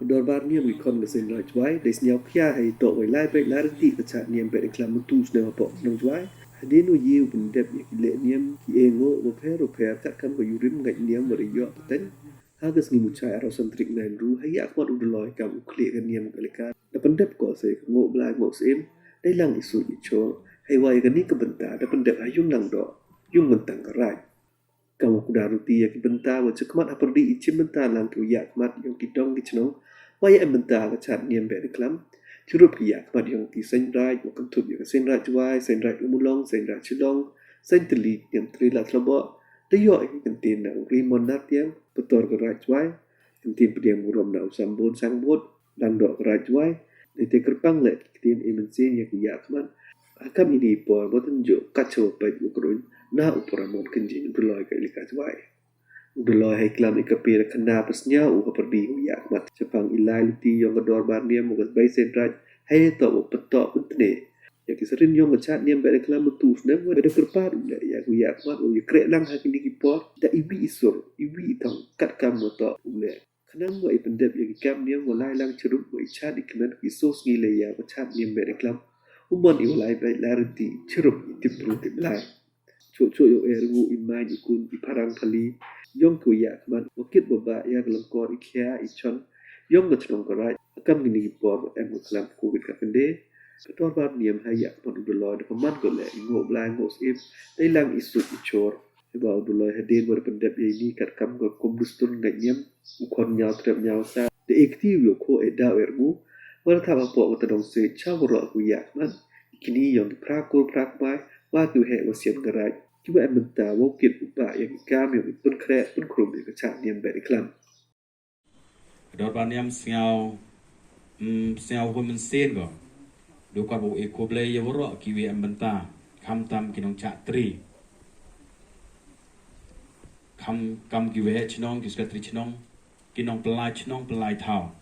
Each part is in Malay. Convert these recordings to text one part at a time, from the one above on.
Dorbar niam ikon ke sen rajwai des nyau kya hai to wai lai pe lar ti ka cha niam pe klam tu sne po nong jwai hadinu yiu bun dep ye le niam ki engo wo pher ta kam ko yurim ngai niam wo yo ten hagas ngi muchai aro santrik nan ru hay ak wat udloi kam kle ka niam kalika da pandep ko se ngo blai ngo sem dai lang isu i cho hay wai ka ni ka banta da pandep ayung nang do yung mentang ka rai kamu kuda ruti ya ki benta wa cekmat aperdi ichim benta lang tu ya kmat yung kitong kichno waya em benta ka chat niam be klam churup ki ya kmat yung ti sen rai wa kam thup ya sen rai chwai sen rai umulong sen rai chulong sen tli yang tri la thlabo de yo ki kan tin na ri mon na tiang putor ka rai chwai kan tin pediam murom na usam bon sang bot dang do ka rai chwai de te kerpang le tin imen sin ya ki ya kmat akam ini po boten jo kacho pa ukrun na uporamon kenjin berloy ka ilika chwai berloy hai klam ikapir khana pasnya u kaperdi ya mat chapang ilai liti yong dor bar niam mo bai sen raj hai to peto utne ya kisarin yong chat niam bai klam tu ne mo de kerpat ya ku ya mat u kre lang ha kini ki pot da ibi isur ibi tang kat kam mo to le khanang mo ipendep ya kam niam mo lai lang churut mo chat iknan isos ngi le ya chat niam bai klam umon iulai bai larti churup tipru tiblai cho yo ergu imai ikun iparang kali yong ku ya kman wakit baba ya kelengkor ikhya ichon yong ga chong karai akam gini bor em klam covid ka pende ketor bar niam haya pon udoloi de paman ko le ngo blai ngo sim dai lang isu ichor ba udoloi hadin ber pendep ye ni kat kam ko komdustun nganyam ukon nyau trep nyau sa de active yo ko eda ergu war tha ba po utadong se chawro ku ya kman kini yong prakul prakbai wa tu he wasian garai kiba ementa wokit upa yang ikam yang pun kre pun krum yang cha niam be klam dor ban niam siao human sen go do ka bo e ko ble ye woro ki we ementa kham tam kinong cha tri kam ki we chnong ki ska tri chnong kinong plai thao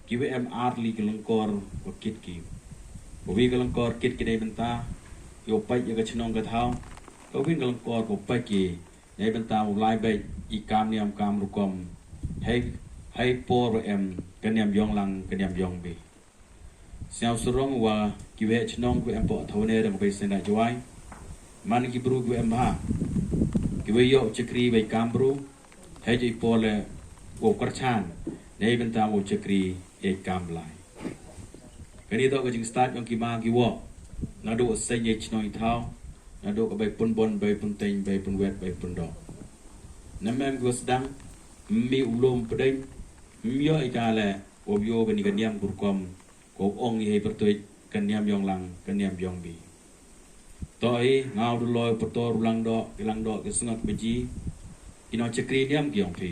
ki we em arli kelengkor wokit ki bo we kelengkor kit ki dei benta yo pai ye ka chnong ka thaoก็วิ่งกำลังกอดกับไปกี่ในบรรดาอุไลไปอีกามเนียมกามรุกรมให้ปอร์เอ็มกันเนียมยองลังกันเนียมยองบีเสียวสุรงว่ากิเวชน้องกิเอ็มปอทาวเนอร์มาไปเซนได้จวยมันกิบรูกิเอ็มบ้ากิเวโยจักรีไปกามบรูให้ใจปอร์เลยโวกระชานในบรรดาโวจักรีเอกกามลายกันนี้ต้องก็จึงสตาร์ทยองกิมากิวอนาดูเซนเยชน้อยเท้านาดูกับใบปุ่นบนใบปุ่นเต็งใบปุ่นเวทใบปุ่นดอกน้ำแม่ก็สดังมีอุลมประเด็นมีย่อยกาแหละอบโยเป็นกันยามกุรกรมกบองให้ประตูกันยามยองลังกันยามยองบีต่อยเงาดูลอยประตูรุลังดอกก็สงัดเบจีกินเอาจักรียามกี่ยองพี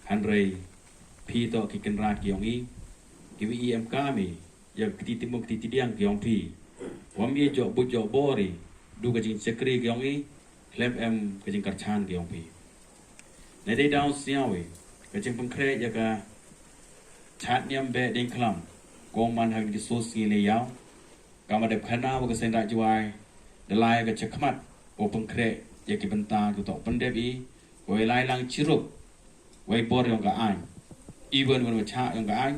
ฮันเรย์พีต่อกิกันราดกี่ยองอีกิวิเอ็มกามีอยากติติมุกติติเดียงกี่ยองพีว่ามีจ่อบุจ่อบอรีดูกระจิงจักรีกี่ยองอีเคลมเอ็มกระจิงกัดชานกี่ยองพีในได้ดาวเสียวกระจิงพังเครยากาชาติยามเบดิงคลัมกองมันหักกิโซสีเลยยาวกามาเด็บขนาบกเซนได้จวายเดลายกับจักรมัดโอพังเครยากิบันตากุตอปันเดบีไว้ลายลังชิรุไว้บอร์ยองกับอันอีเวนวันวัชชายองกับอัน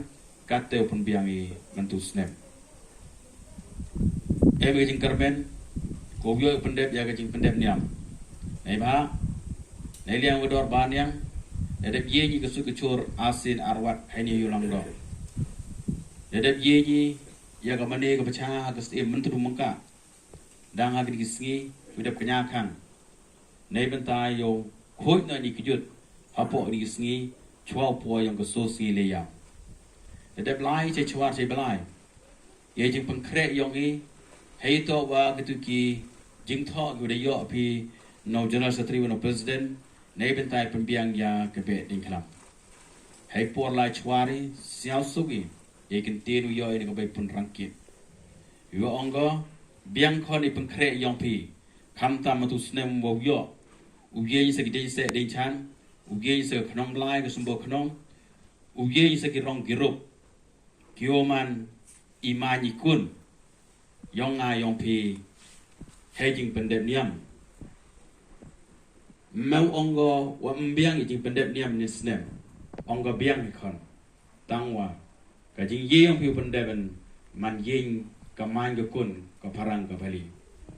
กัดเตลพันเบียงอีมันตุสเนมเอเวจิงคาร์เมนกูย่อยพันเดบยากจิงพันเดบเนียมในบ้าในเลี้ยงวัดดอร์บานยังในเด็บเยี่ยกสุกชูร์อาเซียนอารวัตให้นิยลังดอในเด็บเยี่ยยากมันเองกับประชาฮักสเอ็มมันตุมังกะดังฮักกิสกีวิดับขญาขังในบรรดาโยคุยนั่นอีกจุดฮับปอกิสกีชัวปอยองกับโซซีเลยยาวในเด็บไล่ใช้ชัวใช้บไล่ยังจึงพังเครยองอีให้ตัวว่ากตุกีจึงทออยู่ในยอพีนาวจนาสตรีวันประธานในบรรดาเป็นเบียงยากระเบดิงคลัมให้ปวดลายชวารีเสียวสุกียังกินเตียนวิโยในกระเบปุ่นรังกิวิโยองก็เบียงคนในพังเครยองพีคำตามมาตุสเนมววิโยอุเยยสกิเดยเสดิงชันอุเยยสขนมลายกับสมบูรณ์ขนมอุเยยสกิรองกิรุกกิโอมันอิมานิกุนยองงายองพีให้จึงเป็นเดบเนียมแมวองก็ว่าเบียงจึงเป็นเดบเนียมนิสเนมองก็เบียงอีกคน tangwa ka jing yeng piu pendeban man yeng ka man ka kun ka parang ka bali